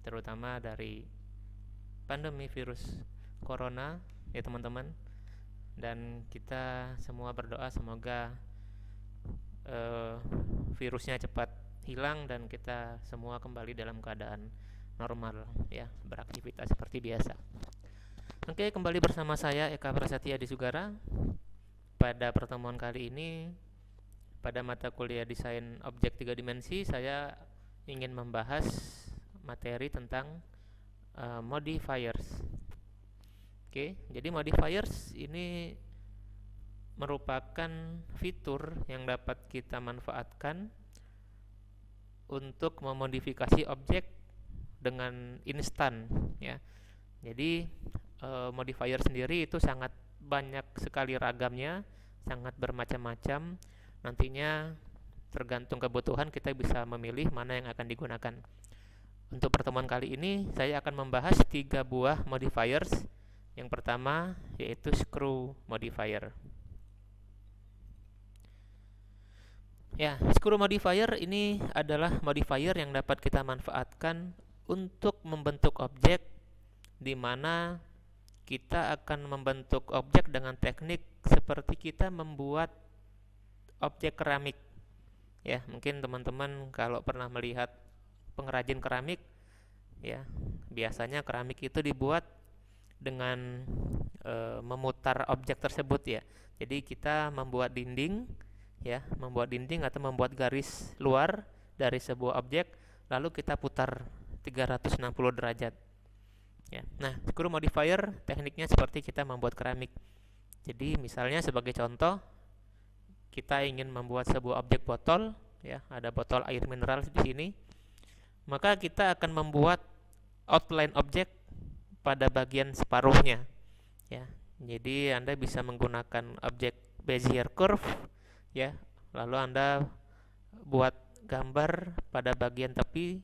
terutama dari pandemi virus corona ya teman-teman. Dan kita semua berdoa semoga eh, virusnya cepat hilang dan kita semua kembali dalam keadaan normal ya, beraktivitas seperti biasa. Oke, kembali bersama saya Eka Prasetya Disugara. Pada pertemuan kali ini pada mata kuliah desain objek 3 dimensi saya ingin membahas materi tentang modifiers. Oke, jadi modifiers ini merupakan fitur yang dapat kita manfaatkan untuk memodifikasi objek dengan instan ya. Jadi modifier sendiri itu sangat banyak sekali ragamnya, sangat bermacam-macam. Nantinya tergantung kebutuhan kita bisa memilih mana yang akan digunakan. Untuk pertemuan kali ini saya akan membahas 3 buah modifiers. Yang pertama yaitu screw modifier. Ya, screw modifier ini adalah modifier yang dapat kita manfaatkan untuk membentuk objek, di mana kita akan membentuk objek dengan teknik seperti kita membuat objek keramik. Ya, mungkin teman-teman kalau pernah melihat pengrajin keramik, ya, biasanya keramik itu dibuat dengan memutar objek tersebut ya. Jadi kita membuat dinding ya, membuat dinding atau membuat garis luar dari sebuah objek, lalu kita putar 360 derajat. Ya. Nah, screw modifier tekniknya seperti kita membuat keramik. Jadi misalnya sebagai contoh, kita ingin membuat sebuah objek botol, ya, ada botol air mineral di sini, maka kita akan membuat outline objek pada bagian separuhnya. Ya, jadi Anda bisa menggunakan objek Bezier curve, ya, lalu Anda buat gambar pada bagian tepi,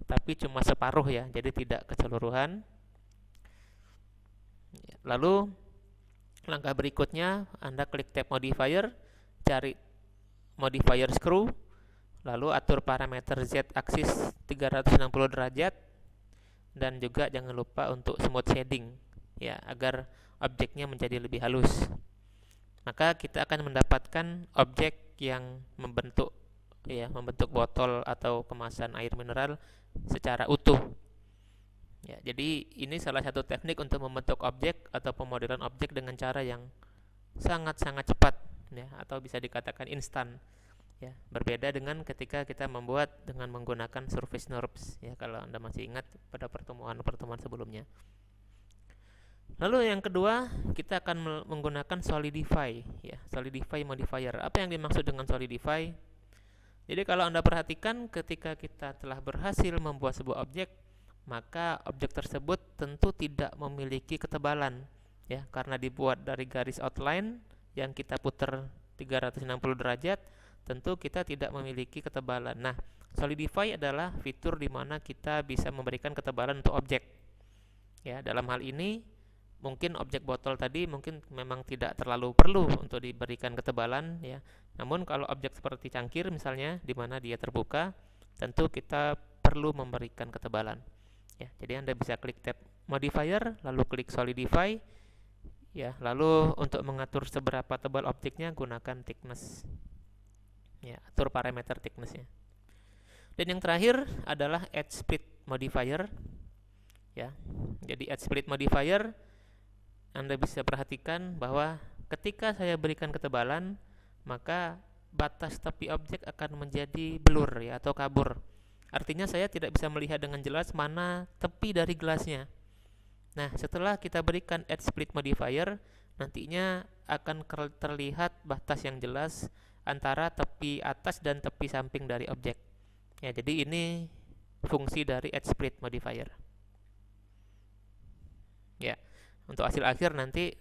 tapi cuma separuh ya, jadi tidak keseluruhan. Lalu langkah berikutnya Anda klik tab modifier, cari modifier screw, lalu atur parameter Z aksis 360 derajat, dan juga jangan lupa untuk smooth shading ya, agar objeknya menjadi lebih halus. Maka kita akan mendapatkan objek yang membentuk botol atau kemasan air mineral secara utuh. Ya, jadi ini salah satu teknik untuk membentuk objek atau pemodelan objek dengan cara yang sangat-sangat cepat ya, atau bisa dikatakan instan. Ya, berbeda dengan ketika kita membuat dengan menggunakan surface NURBS ya, kalau Anda masih ingat pada pertemuan sebelumnya. Lalu yang kedua, kita akan menggunakan solidify ya, solidify modifier. Apa yang dimaksud dengan solidify? Jadi kalau Anda perhatikan, ketika kita telah berhasil membuat sebuah objek, maka objek tersebut tentu tidak memiliki ketebalan ya, karena dibuat dari garis outline yang kita putar 360 derajat, tentu kita tidak memiliki ketebalan. Nah, solidify adalah fitur di mana kita bisa memberikan ketebalan untuk objek. Ya, dalam hal ini mungkin objek botol tadi mungkin memang tidak terlalu perlu untuk diberikan ketebalan ya. Namun kalau objek seperti cangkir misalnya, di mana dia terbuka, tentu kita perlu memberikan ketebalan. Ya, jadi Anda bisa klik tab modifier, lalu klik solidify. Ya, lalu untuk mengatur seberapa tebal objeknya gunakan thickness. Ya, atur parameter thicknessnya. Dan yang terakhir adalah edge split modifier. Ya, jadi edge split modifier, Anda bisa perhatikan bahwa ketika saya berikan ketebalan, maka batas tepi objek akan menjadi blur ya, atau kabur. Artinya saya tidak bisa melihat dengan jelas mana tepi dari gelasnya. Nah, setelah kita berikan edge split modifier, nantinya akan terlihat batas yang jelas antara tepi atas dan tepi samping dari objek. Ya, jadi ini fungsi dari edge split modifier. Ya, untuk hasil akhir nanti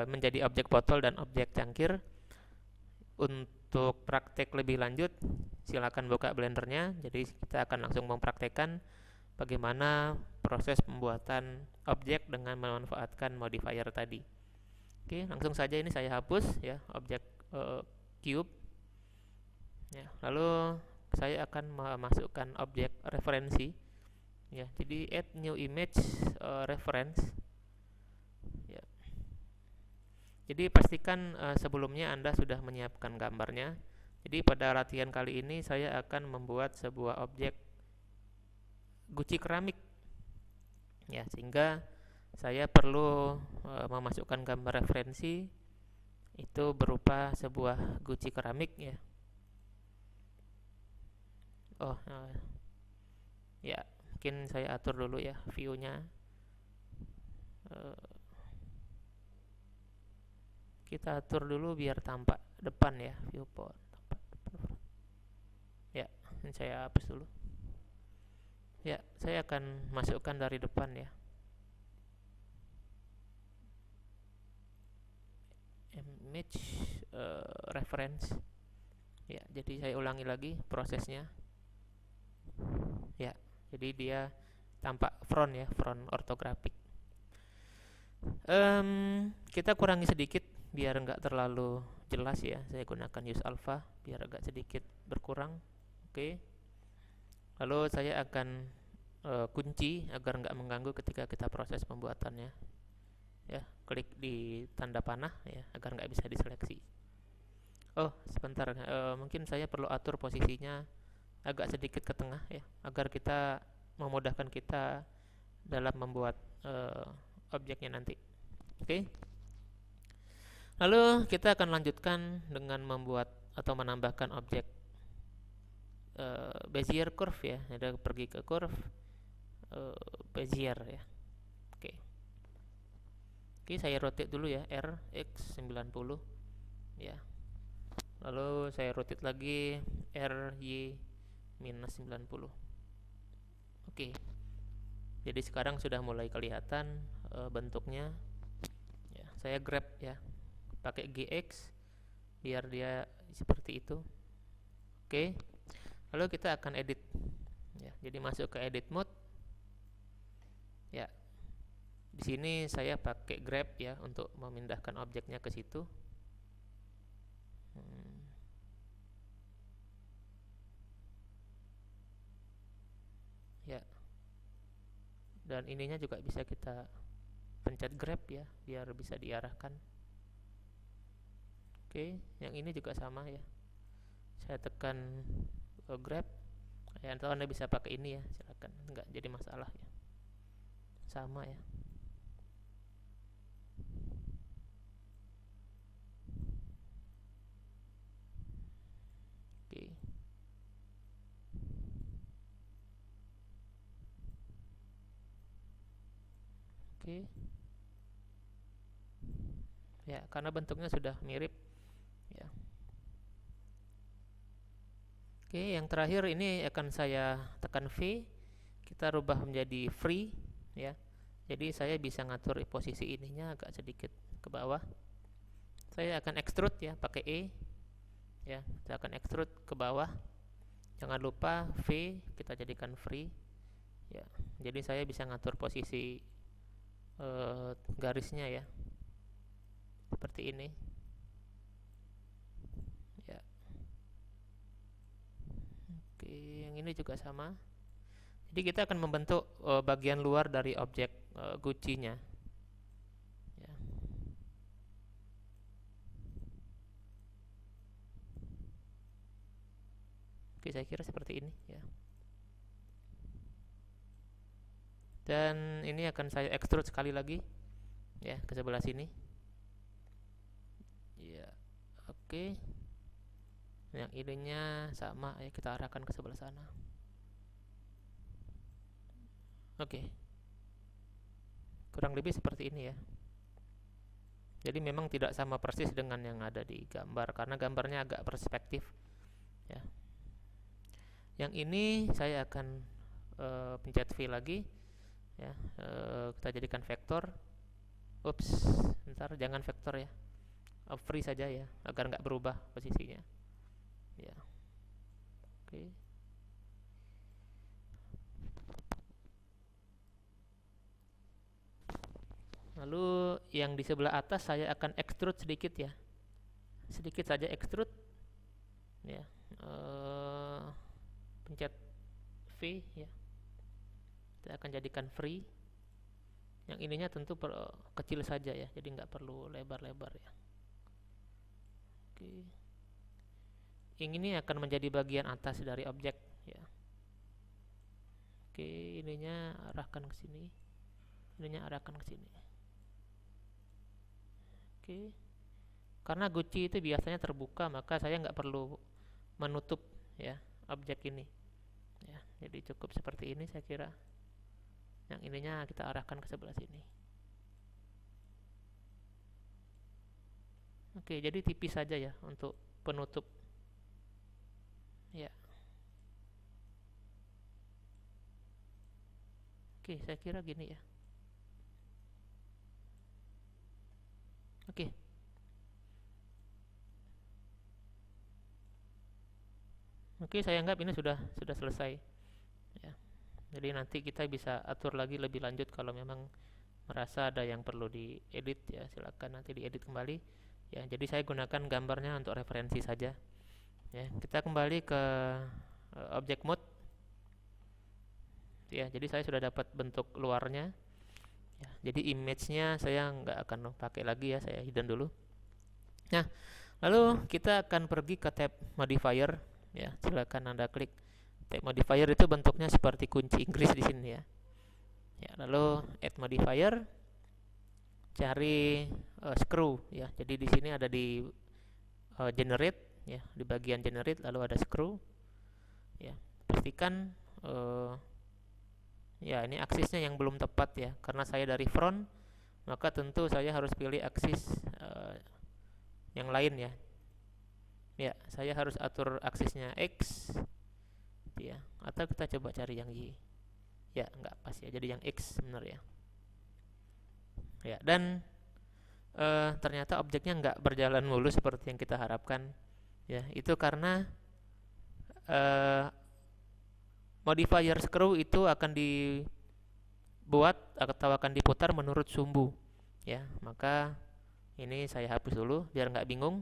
menjadi objek botol dan objek cangkir. Untuk praktek lebih lanjut, silakan buka blendernya. Jadi kita akan langsung mempraktekkan bagaimana proses pembuatan objek dengan memanfaatkan modifier tadi. Oke, langsung saja ini saya hapus ya objek cube. Ya, lalu saya akan memasukkan objek referensi ya. Jadi add new image reference, ya. Jadi pastikan sebelumnya Anda sudah menyiapkan gambarnya. Jadi pada latihan kali ini saya akan membuat sebuah objek guci keramik, ya, sehingga saya perlu memasukkan gambar referensi itu berupa sebuah guci keramik, ya. Oh, ya, mungkin saya atur dulu ya view-nya. Kita atur dulu biar tampak depan ya, viewport. Ya, ini saya hapus dulu. Ya, saya akan masukkan dari depan ya. Image reference. Ya, jadi saya ulangi lagi prosesnya. Ya, jadi dia tampak front ya, front ortografik. Kita kurangi sedikit biar nggak terlalu jelas ya. Saya gunakan use alpha biar agak sedikit berkurang. Oke. Lalu saya akan kunci agar nggak mengganggu ketika kita proses pembuatannya. Ya, klik di tanda panah ya agar nggak bisa diseleksi. Oh, sebentar. Mungkin saya perlu atur posisinya agak sedikit ke tengah ya, agar kita memudahkan kita dalam membuat objeknya nanti. Oke. Lalu kita akan lanjutkan dengan membuat atau menambahkan objek Bezier curve ya. Ada pergi ke curve Bezier ya. Oke. Oke, saya rotate dulu ya, R X 90 ya. Lalu saya rotate lagi R Y minus 90. Oke. Jadi sekarang sudah mulai kelihatan bentuknya. Ya, saya grab ya, pakai GX biar dia seperti itu. Oke. Lalu kita akan edit. Ya, jadi masuk ke edit mode. Ya. Di sini saya pakai grab ya untuk memindahkan objeknya ke situ. Ya. Dan ininya juga bisa kita pencet grab ya biar bisa diarahkan. Oke, yang ini juga sama ya. Saya tekan grab. Ya, atau Anda bisa pakai ini ya, silakan. Enggak jadi masalah ya. Sama ya. Oke. Oke. Ya, karena bentuknya sudah mirip ya. Oke, yang terakhir ini akan saya tekan V. Kita rubah menjadi free ya. Jadi saya bisa ngatur posisi ininya agak sedikit ke bawah. Saya akan extrude ya, pakai E. Ya, kita akan extrude ke bawah. Jangan lupa V kita jadikan free. Ya, jadi saya bisa ngatur posisi garisnya ya. Seperti ini. Ya. Oke, yang ini juga sama. Jadi kita akan membentuk bagian luar dari objek gucinya. Ya. Oke, saya kira seperti ini ya. Dan ini akan saya extrude sekali lagi ya ke sebelah sini. Ya, oke. Yang ininya sama ya, kita arahkan ke sebelah sana. Oke. Kurang lebih seperti ini ya. Jadi memang tidak sama persis dengan yang ada di gambar karena gambarnya agak perspektif ya. Yang ini saya akan pencet V lagi ya. Kita jadikan vektor. Ups, bentar, jangan vektor ya. Free saja ya agar nggak berubah posisinya ya. Oke. Lalu yang di sebelah atas saya akan extrude sedikit ya, sedikit saja extrude ya. Pencet V ya. Kita akan jadikan free. Yang ininya tentu kecil saja ya, jadi nggak perlu lebar-lebar ya. Oke. Ini akan menjadi bagian atas dari objek ya. Oke, ininya arahkan ke sini. Ininya arahkan ke sini. Oke. Karena Gucci itu biasanya terbuka, maka saya nggak perlu menutup ya objek ini. Ya, jadi cukup seperti ini saya kira. Yang ininya kita arahkan ke sebelah sini. Oke, jadi tipis saja ya untuk penutup. Ya. Oke, saya kira gini ya. Oke. Oke, saya anggap ini sudah selesai. Ya. Jadi nanti kita bisa atur lagi lebih lanjut kalau memang merasa ada yang perlu diedit ya, silakan nanti diedit kembali. Ya, jadi saya gunakan gambarnya untuk referensi saja. Ya, kita kembali ke object mode. Ya, jadi saya sudah dapat bentuk luarnya. Ya, jadi image-nya saya nggak akan pakai lagi ya, saya hidden dulu. Nah, lalu kita akan pergi ke tab modifier. Ya, silakan Anda klik tab modifier, itu bentuknya seperti kunci Inggris di sini ya. Ya, lalu add modifier, cari screw ya. Jadi di sini ada di generate ya, di bagian generate lalu ada screw. Ya, pastikan ya ini aksisnya yang belum tepat ya, karena saya dari front, maka tentu saya harus pilih aksis yang lain ya. Ya, saya harus atur aksisnya X ya, atau kita coba cari yang Y. Ya, nggak pas ya, jadi yang X sebenarnya. Ya, dan ternyata objeknya nggak berjalan mulus seperti yang kita harapkan. Ya, itu karena modifier screw itu akan dibuat atau akan diputar menurut sumbu. Ya, maka ini saya hapus dulu biar nggak bingung.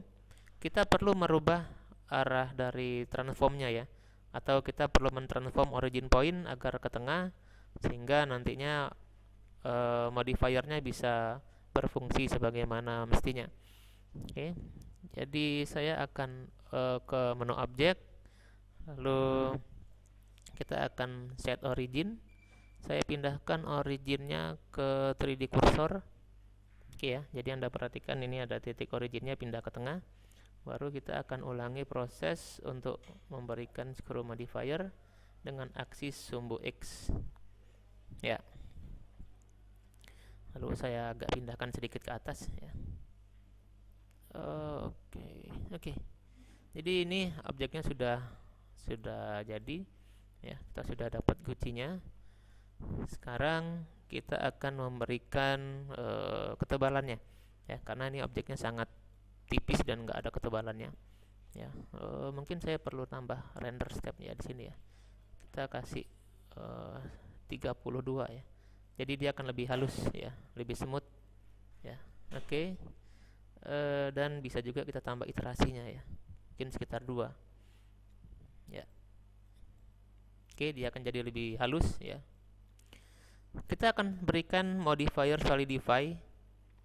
Kita perlu merubah arah dari transformnya ya, atau kita perlu mentransform origin point agar ke tengah, sehingga nantinya modifiernya bisa berfungsi sebagaimana mestinya. Oke, jadi saya akan ke menu objek, lalu kita akan set origin. Saya pindahkan originnya ke 3D cursor. Oke ya, jadi Anda perhatikan ini ada titik originnya pindah ke tengah. Baru kita akan ulangi proses untuk memberikan screw modifier dengan aksis sumbu X. Ya. Lalu saya agak pindahkan sedikit ke atas ya. Oke. Jadi ini objeknya sudah jadi ya, kita sudah dapat Gucci-nya. Sekarang kita akan memberikan ketebalannya ya, karena ini objeknya sangat tipis dan nggak ada ketebalannya ya. Mungkin saya perlu tambah render step ya di sini ya. Kita kasih 32 ya, jadi dia akan lebih halus ya, lebih smooth ya. Oke. Dan bisa juga kita tambah iterasinya ya, mungkin sekitar 2 ya. Oke, dia akan jadi lebih halus ya. Kita akan berikan modifier solidify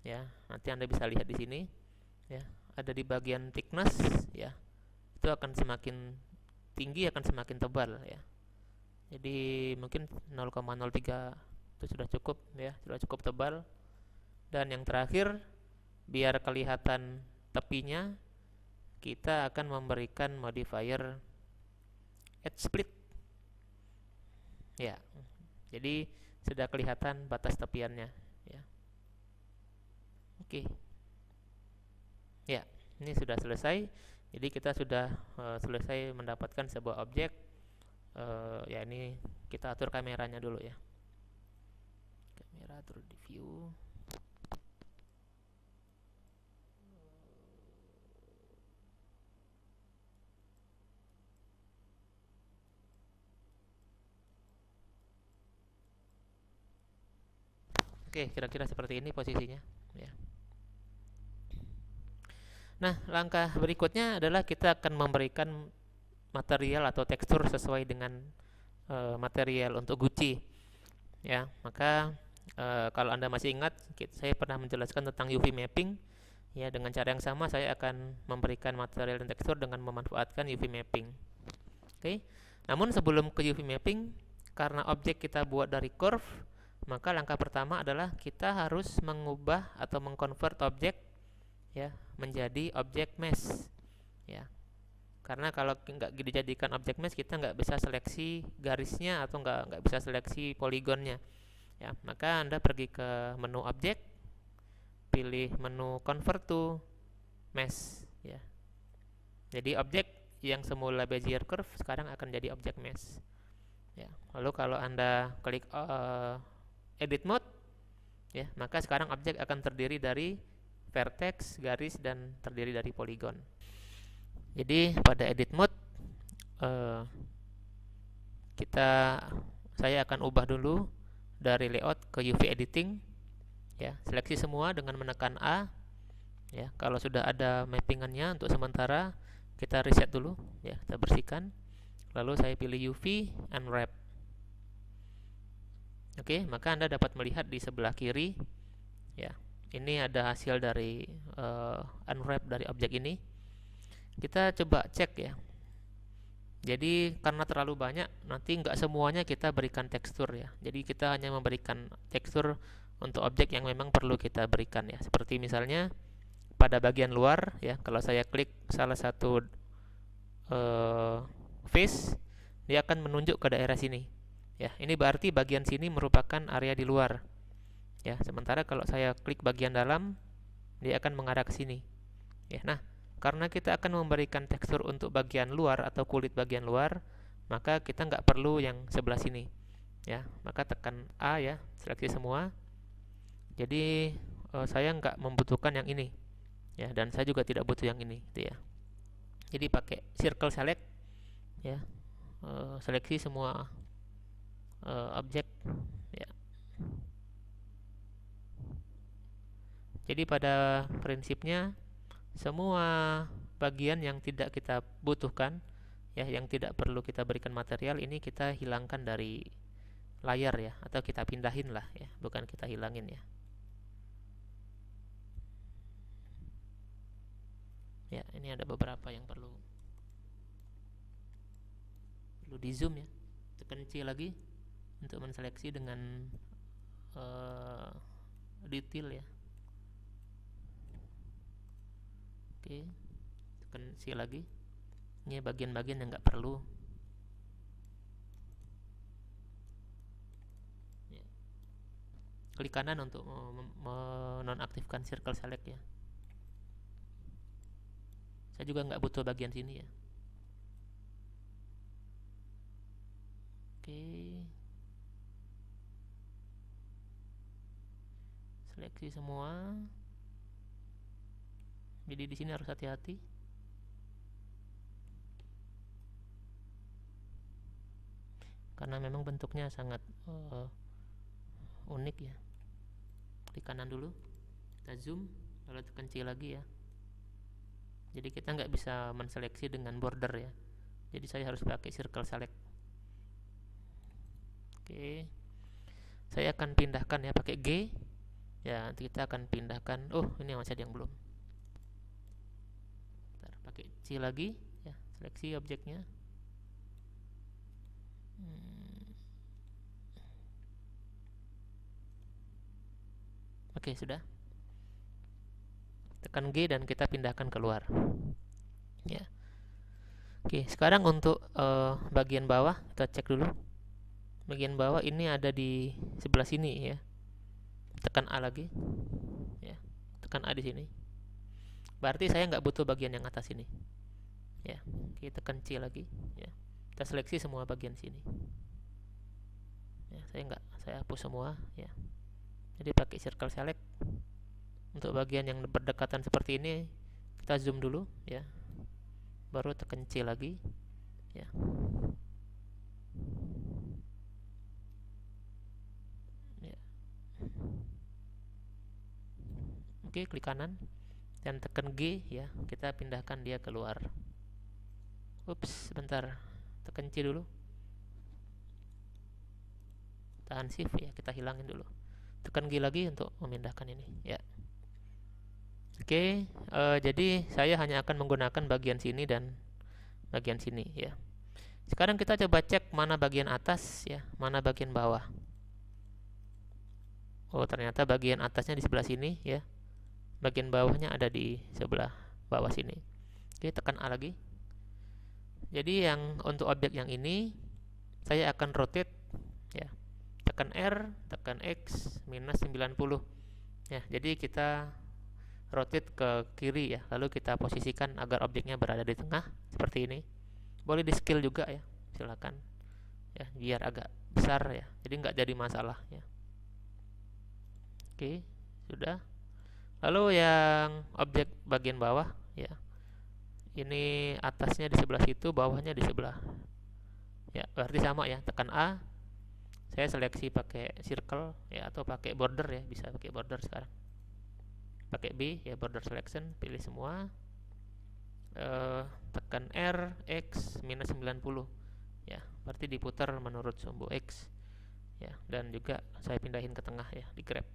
ya, nanti Anda bisa lihat di sini ya, ada di bagian thickness ya, itu akan semakin tinggi akan semakin tebal ya. Jadi mungkin 0,03 itu sudah cukup ya, sudah cukup tebal. Dan yang terakhir, biar kelihatan tepinya, kita akan memberikan modifier edge split ya, jadi sudah kelihatan batas tepiannya ya. Oke. Ya, ini sudah selesai. Jadi kita sudah selesai mendapatkan sebuah objek. Ya, ini kita atur kameranya dulu ya. Kamera atur di view. Oke, kira-kira seperti ini posisinya ya. Nah, langkah berikutnya adalah kita akan memberikan material atau tekstur sesuai dengan material untuk Gucci ya. Maka kalau Anda masih ingat, saya pernah menjelaskan tentang UV mapping. Ya, dengan cara yang sama saya akan memberikan material dan tekstur dengan memanfaatkan UV mapping. Oke. Namun sebelum ke UV mapping, karena objek kita buat dari curve, maka langkah pertama adalah kita harus mengubah atau mengkonvert objek, ya, menjadi objek mesh, ya. Karena kalau nggak dijadikan objek mesh, kita nggak bisa seleksi garisnya atau nggak bisa seleksi poligonnya, ya. Maka Anda pergi ke menu objek, pilih menu convert to mesh, ya. Jadi objek yang semula Bezier curve sekarang akan jadi objek mesh, ya. Lalu kalau Anda klik edit mode, ya, maka sekarang objek akan terdiri dari vertex, garis, dan terdiri dari poligon. Jadi pada edit mode saya akan ubah dulu dari layout ke UV editing, ya. Seleksi semua dengan menekan A, ya. Kalau sudah ada mappingannya, untuk sementara kita reset dulu, ya, kita bersihkan. Lalu saya pilih UV unwrap. Oke, maka Anda dapat melihat di sebelah kiri, ya, ini ada hasil dari unwrap dari objek ini. Kita coba cek, ya. Jadi karena terlalu banyak, nanti nggak semuanya kita berikan tekstur, ya. Jadi kita hanya memberikan tekstur untuk objek yang memang perlu kita berikan, ya. Seperti misalnya pada bagian luar, ya, kalau saya klik salah satu face, dia akan menunjuk ke daerah sini, ya. Ini berarti bagian sini merupakan area di luar, ya. Sementara kalau saya klik bagian dalam, dia akan mengarah ke sini, ya. Nah, karena kita akan memberikan tekstur untuk bagian luar atau kulit bagian luar, maka kita nggak perlu yang sebelah sini, ya. Maka tekan A, ya, seleksi semua. Jadi saya nggak membutuhkan yang ini, ya, dan saya juga tidak butuh yang ini, gitu, ya. Jadi pakai circle select, ya, seleksi semua objek, ya. Jadi pada prinsipnya semua bagian yang tidak kita butuhkan, ya, yang tidak perlu kita berikan material, ini kita hilangkan dari layar, ya, atau kita pindahin lah, ya, bukan kita hilangin, ya. Ya, ini ada beberapa yang perlu di zoom, ya. Tekan C lagi untuk menseleksi dengan detail, ya. Oke, tekan C lagi. Ini bagian-bagian yang nggak perlu, ya. Klik kanan untuk menonaktifkan circle select, ya. Saya juga nggak butuh bagian sini, ya. Oke, seleksi semua. Jadi di sini harus hati-hati. Karena memang bentuknya sangat unik, ya. Klik kanan dulu, kita zoom, lalu tekan C lagi, ya. Jadi kita nggak bisa menseleksi dengan border, ya. Jadi saya harus pakai circle select. Oke, saya akan pindahkan, ya, pakai G, ya. Nanti kita akan pindahkan. Oh, ini masih ada yang belum. Pakai C lagi, ya, seleksi objeknya. Oke, sudah. Tekan G dan kita pindahkan keluar, ya. Oke, sekarang untuk bagian bawah kita cek dulu. Bagian bawah ini ada di sebelah sini, ya. Tekan A lagi, ya. Tekan A di sini. Berarti saya nggak butuh bagian yang atas ini, ya. Oke, tekan C lagi, ya. Kita seleksi semua bagian sini, ya. Saya hapus semua, ya. Jadi pakai circle select. Untuk bagian yang berdekatan seperti ini kita zoom dulu, ya. Baru tekan C lagi, ya. Ya. Oke, klik kanan dan tekan G, ya. Kita pindahkan dia keluar. Ups, sebentar. Tekan C dulu. Kita tahan shift ya, kita hilangin dulu. Tekan G lagi untuk memindahkan ini ya. Oke, jadi saya hanya akan menggunakan bagian sini dan bagian sini ya. Sekarang kita coba cek mana bagian atas ya, mana bagian bawah. Oh, ternyata bagian atasnya di sebelah sini ya. Bagian bawahnya ada di sebelah bawah sini. Oke, tekan A lagi. Jadi yang untuk objek yang ini saya akan rotate ya. Tekan R, tekan X minus 90. Ya, jadi kita rotate ke kiri ya. Lalu kita posisikan agar objeknya berada di tengah seperti ini. Boleh di scale juga ya, silakan ya, biar agak besar ya, jadi nggak jadi masalah ya. Oke, sudah. Lalu yang objek bagian bawah ya, ini atasnya di sebelah situ, bawahnya di sebelah ya, berarti sama ya. Tekan A, saya seleksi pakai circle ya, atau pakai border ya, bisa pakai border sekarang. Pakai B ya, border selection, pilih semua. Tekan R, X minus 90 ya, berarti diputar menurut sumbu X ya, dan juga saya pindahin ke tengah ya, di grab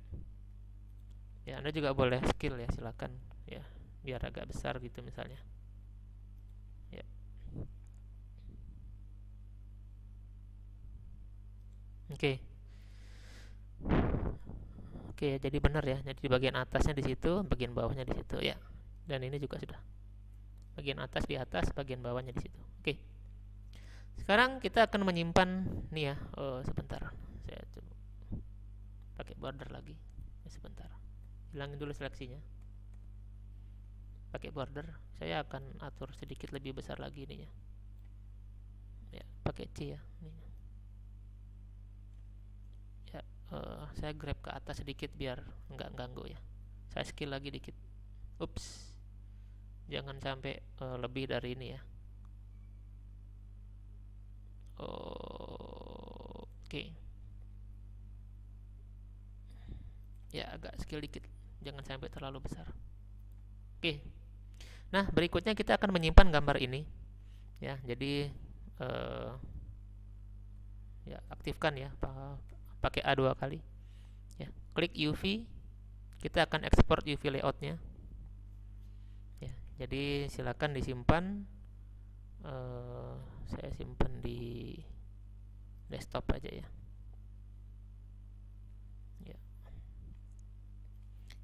ya. Anda juga boleh scale ya, silakan ya, biar agak besar gitu misalnya ya. Oke, jadi benar ya, jadi bagian atasnya di situ, bagian bawahnya di situ ya, dan ini juga sudah, bagian atas di atas, bagian bawahnya di situ. Oke. Sekarang kita akan menyimpan nih ya. Sebentar, saya coba pakai border lagi. Sebentar, hilangin dulu seleksinya. Pakai border, saya akan atur sedikit lebih besar lagi ininya. Ya, pakai C ya. Nih. Ya, saya grab ke atas sedikit biar nggak ganggu ya. Saya scale lagi dikit. Ups. Jangan sampai lebih dari ini ya. Oke. Ya, agak scale dikit. Jangan sampai terlalu besar. Oke. Nah, berikutnya kita akan menyimpan gambar ini. Ya, jadi ya, aktifkan ya, pakai A 2 kali. Ya, klik UV. Kita akan ekspor UV layoutnya. Ya, jadi silakan disimpan. Saya simpan di desktop aja ya. Ya.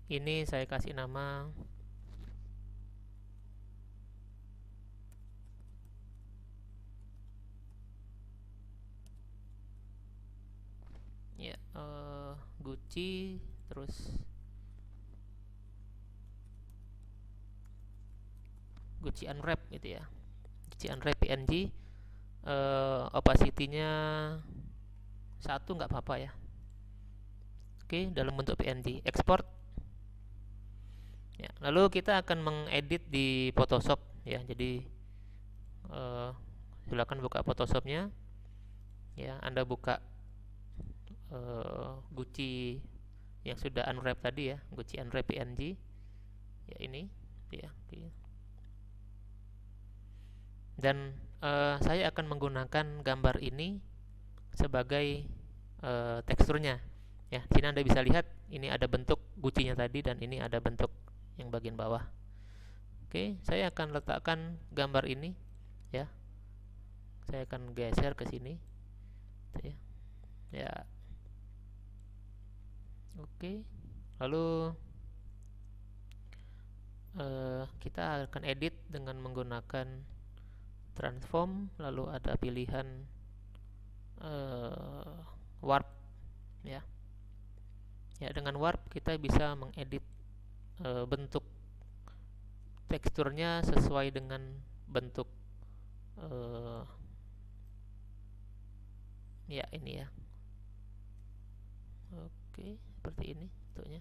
Ini saya kasih nama ya, Gucci, terus Gucci Unwrap gitu ya. Gucci Unwrap PNG, opacity-nya 1 nggak apa-apa ya. Oke, dalam bentuk PNG, export. Ya, lalu kita akan mengedit di Photoshop ya. Jadi silakan buka Photoshopnya. Ya, Anda buka Gucci yang sudah unwrap tadi ya, Gucci Unwrap PNG. Ya, ini ya. Dan saya akan menggunakan gambar ini sebagai teksturnya. Ya, sini Anda bisa lihat ini ada bentuk Gucci-nya tadi dan ini ada bentuk yang bagian bawah. Oke, saya akan letakkan gambar ini ya. Saya akan geser ke sini. Ya. Ya. Oke. Lalu kita akan edit dengan menggunakan transform, lalu ada pilihan warp ya. Ya, dengan warp kita bisa mengedit bentuk teksturnya sesuai dengan bentuk ya ini ya. Oke, seperti ini bentuknya.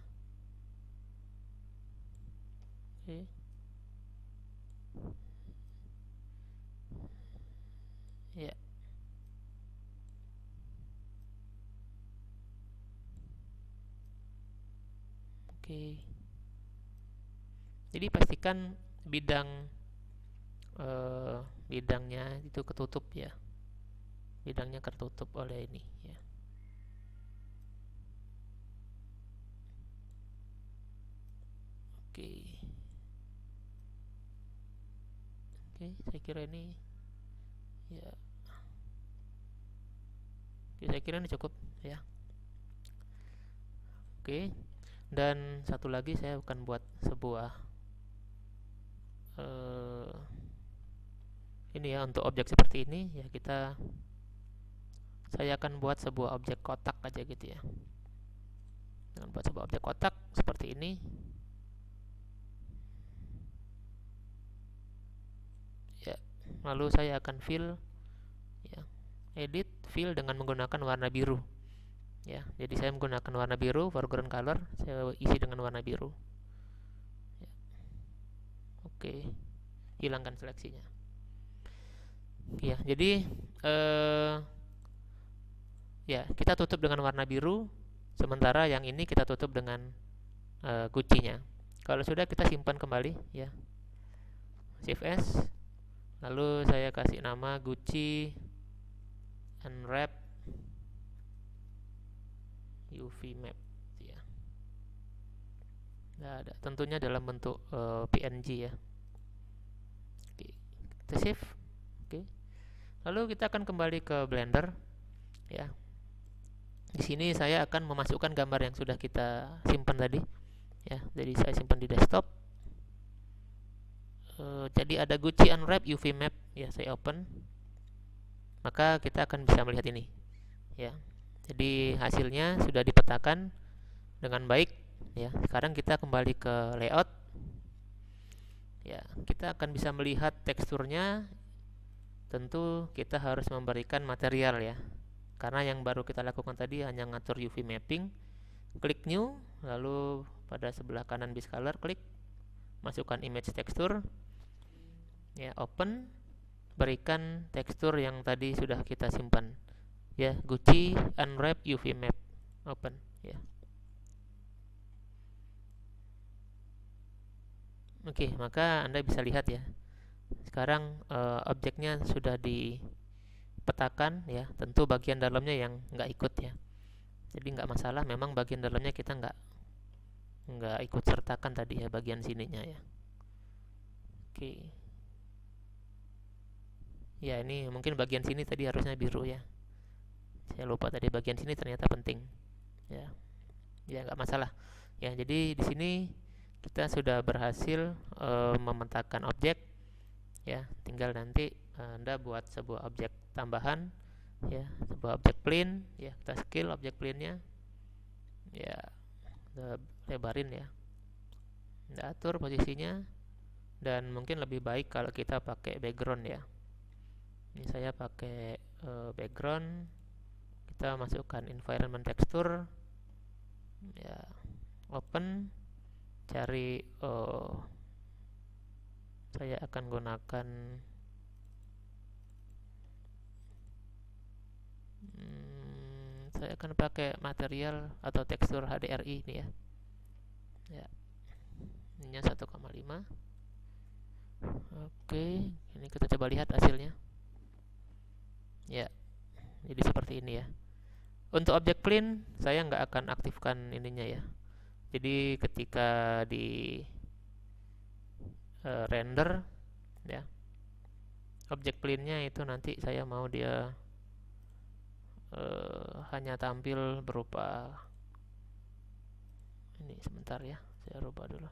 Oke. Ya. Oke. Jadi pastikan bidangnya itu ketutup ya. Bidangnya tertutup oleh ini ya. Oke, saya kira ini ya. Oke, saya kira ini cukup ya. Oke. Dan satu lagi saya akan buat sebuah ini ya, untuk objek seperti ini ya, saya akan buat sebuah objek kotak aja gitu ya. Dengan buat sebuah objek kotak seperti ini. Ya, lalu saya akan fill ya, edit fill dengan menggunakan warna biru. Ya, jadi saya menggunakan warna biru, foreground color, saya isi dengan warna biru. Ya. Oke, hilangkan seleksinya. Ya, jadi ya, kita tutup dengan warna biru, sementara yang ini kita tutup dengan Gucci-nya. Kalau sudah, kita simpan kembali ya, Shift S, lalu saya kasih nama Gucci Unwrap UV Map ya. Nah, ada tentunya dalam bentuk PNG ya. Oke, kita save. Oke. Lalu kita akan kembali ke Blender ya. Di sini saya akan memasukkan gambar yang sudah kita simpan tadi ya. Jadi saya simpan di desktop. Jadi ada Gucci Unwrap UV Map ya, saya open. Maka kita akan bisa melihat ini ya. Jadi hasilnya sudah dipetakan dengan baik ya. Sekarang kita kembali ke layout ya. Kita akan bisa melihat teksturnya. Tentu kita harus memberikan material ya, karena yang baru kita lakukan tadi hanya ngatur UV mapping. Klik new, lalu pada sebelah kanan Biscolor klik masukkan image tekstur ya, open, berikan tekstur yang tadi sudah kita simpan ya, Gucci Unwrap UV Map, open ya. Oke, maka Anda bisa lihat ya, sekarang objeknya sudah dipetakan ya. Tentu bagian dalamnya yang nggak ikut ya, jadi nggak masalah, memang bagian dalamnya kita nggak ikut sertakan tadi ya, bagian sininya ya. Oke ya, ini mungkin bagian sini tadi harusnya biru ya, saya lupa tadi bagian sini ternyata penting ya. Ya nggak masalah ya. Jadi di sini kita sudah berhasil memetakan objek ya. Tinggal nanti Anda buat sebuah objek tambahan ya, sebuah objek plane ya. Kita scale objek plane-nya ya, kita lebarin ya, kita atur posisinya, dan mungkin lebih baik kalau kita pakai background ya. Ini saya pakai background. Kita masukkan environment texture ya, open, cari saya akan gunakan saya akan pakai material atau tekstur HDRI ini ya. Ya, ini 1,5. Oke, ini kita coba lihat hasilnya. Ya, jadi seperti ini ya. Untuk objek plane saya nggak akan aktifkan ininya ya. Jadi ketika di render ya, objek plane-nya itu nanti saya mau dia hanya tampil berupa ini. Sebentar ya, saya rubah dulu.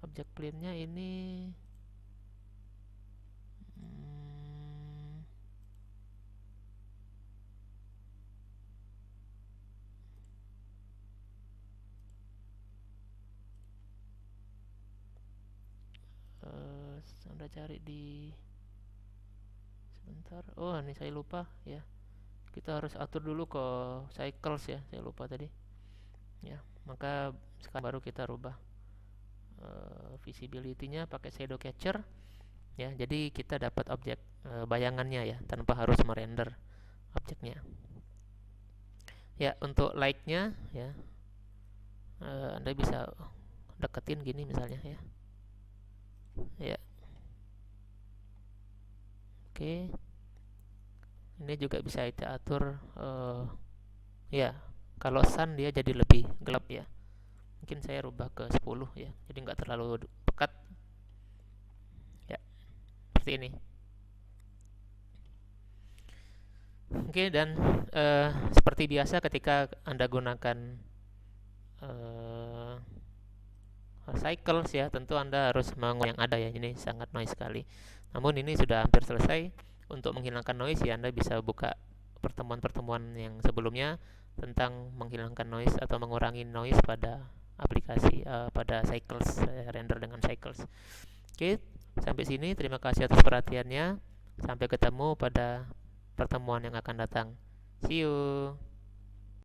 Objek plane-nya ini Anda cari di sebentar. Oh, ini saya lupa ya. Kita harus atur dulu ke cycles ya, saya lupa tadi ya. Maka sekarang baru kita rubah visibility-nya pakai shadow catcher ya. Jadi kita dapat objek bayangannya ya, tanpa harus merender objeknya ya. Untuk light-nya ya, Anda bisa deketin gini misalnya ya. Ya, oke. Ini juga bisa kita atur ya. Kalau sun dia jadi lebih gelap ya. Mungkin saya rubah ke 10 ya, jadi nggak terlalu pekat ya, seperti ini. Oke, dan seperti biasa ketika Anda gunakan eh, cycles ya, tentu Anda harus mengurangi yang ada ya, ini sangat noise sekali. Namun ini sudah hampir selesai. Untuk menghilangkan noise ya, Anda bisa buka pertemuan-pertemuan yang sebelumnya tentang menghilangkan noise atau mengurangi noise pada aplikasi, pada cycles, render dengan cycles. Oke, sampai sini terima kasih atas perhatiannya. Sampai ketemu pada pertemuan yang akan datang. See you.